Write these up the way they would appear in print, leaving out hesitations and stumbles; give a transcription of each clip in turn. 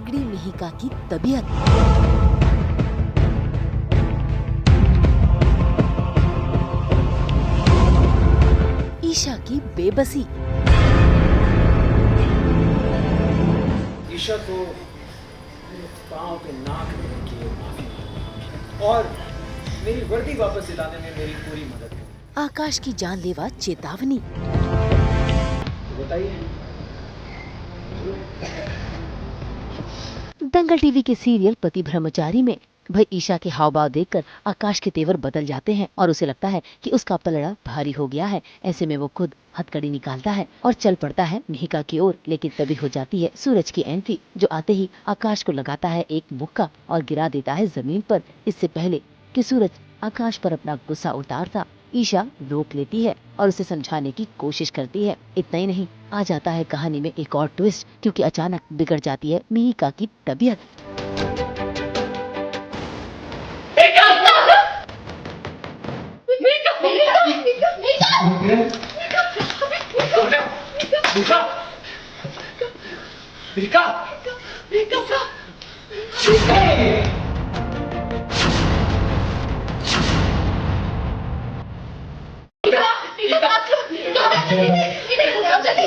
बिगड़ी मिहिका की तबीयत। ईशा की बेबसी। ईशा को पाँव पे नाक लेने की माफी मांगो और मेरी वर्दी वापस दिलाने में मेरी पूरी मदद करो। आकाश की जानलेवा चेतावनी। तो बताइए। दंगल टीवी के सीरियल पति ब्रह्मचारी में भाई ईशा के हाव भाव देखकर आकाश के तेवर बदल जाते हैं और उसे लगता है कि उसका पलड़ा भारी हो गया है। ऐसे में वो खुद हथकड़ी निकालता है और चल पड़ता है मिहिका की ओर। लेकिन तभी हो जाती है सूरज की एंट्री, जो आते ही आकाश को लगाता है एक मुक्का और गिरा देता है जमीन पर। इससे पहले कि सूरज आकाश पर अपना गुस्सा उतारता, ईशा रोक लेती है और उसे समझाने की कोशिश करती है। इतना ही नहीं, आ जाता है कहानी में एक और ट्विस्ट, क्योंकि अचानक बिगड़ जाती है मिहिका की तबीयत।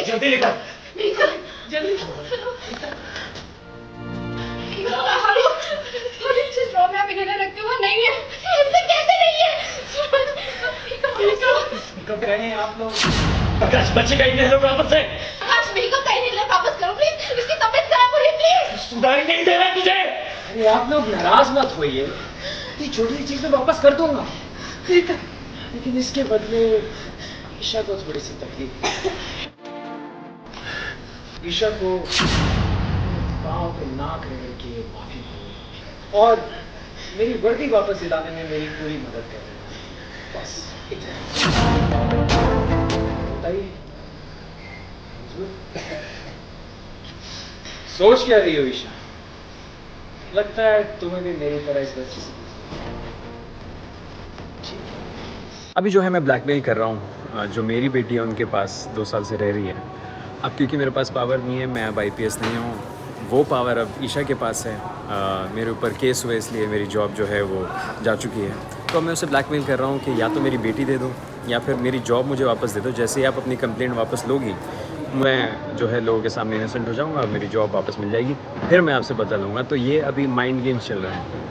जल्दी लेकर कब गए हैं आप लोग? आकाश बच्चे का इन्हेलर वापस है। आकाश मेकअप का इन्हेलर वापस करो प्लीज, इसकी तबीयत खराब हो रही है प्लीज। सुधार नहीं दे रहा है तुझे। अरे आप लोग नाराज मत होइए, ये छोटी चीज मैं वापस कर दूंगा, लेकिन इसके बदले ईशा को थोड़ी सी तकलीफ। ईशा को पाँव पे नाक लेने की माफी मांगो और मेरी वर्दी वापस दिलाने में मेरी पूरी मदद कर देना। बस बताइए। सोच क्या रही हो ईशा? लगता है तुम्हें भी मेरी तरह इस बच्चे से अभी जो है मैं ब्लैकमेल कर रहा हूँ। जो मेरी बेटी है उनके पास 2 साल से रह रही है। अब क्योंकि मेरे पास पावर नहीं है, मैं अब IPS नहीं हूँ, वो पावर अब ईशा के पास है। मेरे ऊपर केस हुए इसलिए मेरी जॉब जो है वो जा चुकी है। तो मैं उसे ब्लैकमेल कर रहा हूँ कि या तो मेरी बेटी दे दो या फिर मेरी जॉब मुझे वापस दे दो। जैसे ही आप अपनी कंप्लेंट वापस लोगी, मैं जो है लोगों के सामने इनोसेंट हो जाऊँगा, मेरी जॉब वापस मिल जाएगी, फिर मैं आपसे बदला लूँगा। तो ये अभी माइंड गेम्स चल रहा है।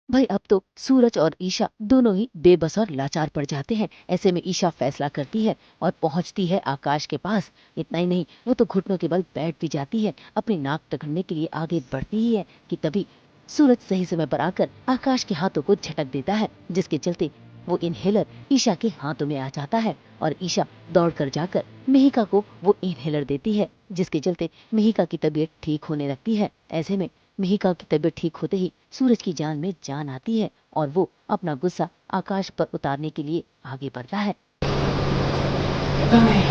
भाई अब तो सूरज और ईशा दोनों ही बेबस और लाचार पड़ जाते हैं। ऐसे में ईशा फैसला करती है और पहुंचती है आकाश के पास। इतना ही नहीं, वो तो घुटनों के बल बैठ भी जाती है। अपनी नाक टकरने के लिए आगे बढ़ती ही है कि तभी सूरज सही समय पर आकर आकाश के हाथों को झटक देता है, जिसके चलते वो इनहेलर ईशा के हाथों में आ जाता है और ईशा दौड़ कर जाकर मिहिका को वो इनहेलर देती है, जिसके चलते मिहिका की तबीयत ठीक होने लगती है। ऐसे में मिहिका की तबीयत ठीक होते ही सूरज की जान में जान आती है और वो अपना गुस्सा आकाश पर उतारने के लिए आगे बढ़ता है। पता नहीं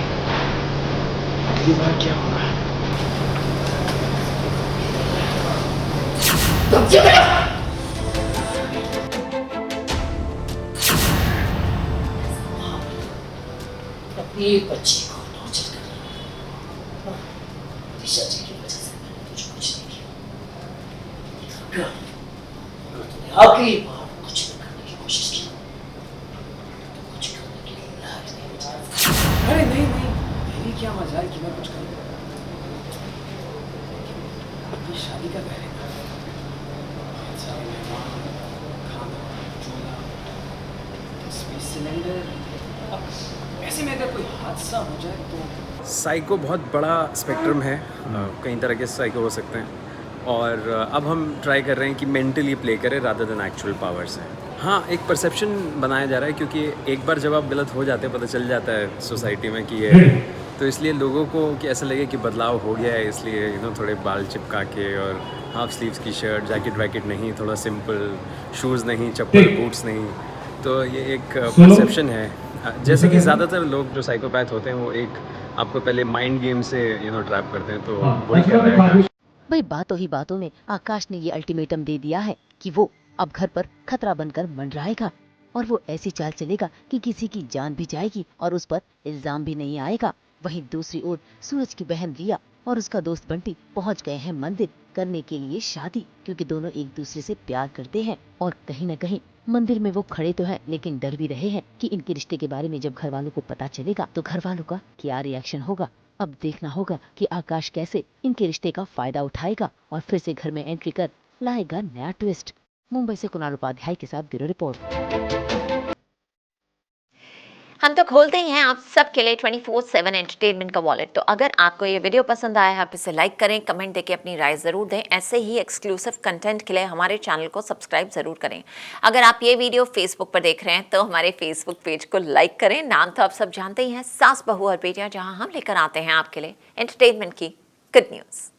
अगली बार क्या होगा। अपनी बच्ची को टॉर्चर कर रही है। ईशा जी की वजह से मैंने तुझे कुछ नहीं किया। अगर तूने आखिरी बार कुछ भी करने की कोशिश की तो कुछ करने के लिए लायक नहीं बचा। अरे नहीं नहीं, मेरी क्या मजाल कि मैं कुछ करूँ। ये शादी का पहले सारे मेहमान, खाना, चूल्हा, 10-20 सिलेंडर। अब ऐसे में अगर कोई हादसा हो जाए तो साइको बहुत बड़ा स्पेक्ट्रम है। कई तरह के साइको हो सकते हैं और अब हम ट्राई कर रहे हैं कि मेंटली प्ले करें रादर देन एक्चुअल पावर्स हैं। हाँ, एक परसेप्शन बनाया जा रहा है क्योंकि एक बार जब आप गलत हो जाते हैं, पता चल जाता है सोसाइटी में कि ये, तो इसलिए लोगों को कि ऐसा लगे कि बदलाव हो गया है, इसलिए थोड़े बाल चिपका के और हाफ स्लीव्स की शर्ट, जैकेट वैकेट नहीं, थोड़ा सिंपल, शूज़ नहीं, चप्पल बूट्स नहीं। तो ये एक परसेप्शन है। जैसे कि ज़्यादातर लोग जो साइकोपैथ होते हैं वो एक आपको पहले माइंड गेम से ट्रैप करते हैं, तो वही कर रहा है आकाश। भाई बातों ही बातों में आकाश ने ये अल्टीमेटम दे दिया है कि वो अब घर पर खतरा बनकर मंडराएगा और वो ऐसी चाल चलेगा कि किसी की जान भी जाएगी और उस पर इल्जाम भी नहीं आएगा। वहीं दूसरी ओर सूरज की बहन रिया और उसका दोस्त बंटी पहुंच गए हैं मंदिर करने के लिए शादी, क्योंकि दोनों एक दूसरे से प्यार करते हैं। और कहीं न कहीं मंदिर में वो खड़े तो हैं, लेकिन डर भी रहे हैं कि इनके रिश्ते के बारे में जब घर वालों को पता चलेगा तो घर वालों का क्या रिएक्शन होगा। अब देखना होगा कि आकाश कैसे इनके रिश्ते का फायदा उठाएगा और फिर से घर में एंट्री कर लाएगा नया ट्विस्ट। मुंबई से कुणाल उपाध्याय के साथ ब्यूरो रिपोर्ट। हम तो खोलते ही हैं आप सबके लिए 24/7 एंटरटेनमेंट का वॉलेट। तो अगर आपको ये वीडियो पसंद आया है, आप इसे लाइक करें, कमेंट देके अपनी राय ज़रूर दें। ऐसे ही एक्सक्लूसिव कंटेंट के लिए हमारे चैनल को सब्सक्राइब ज़रूर करें। अगर आप ये वीडियो फेसबुक पर देख रहे हैं तो हमारे फेसबुक पेज को लाइक करें। नाम तो आप सब जानते ही हैं, सास बहू और बेटियां, जहां हम लेकर आते हैं आपके लिए एंटरटेनमेंट की गुड न्यूज़।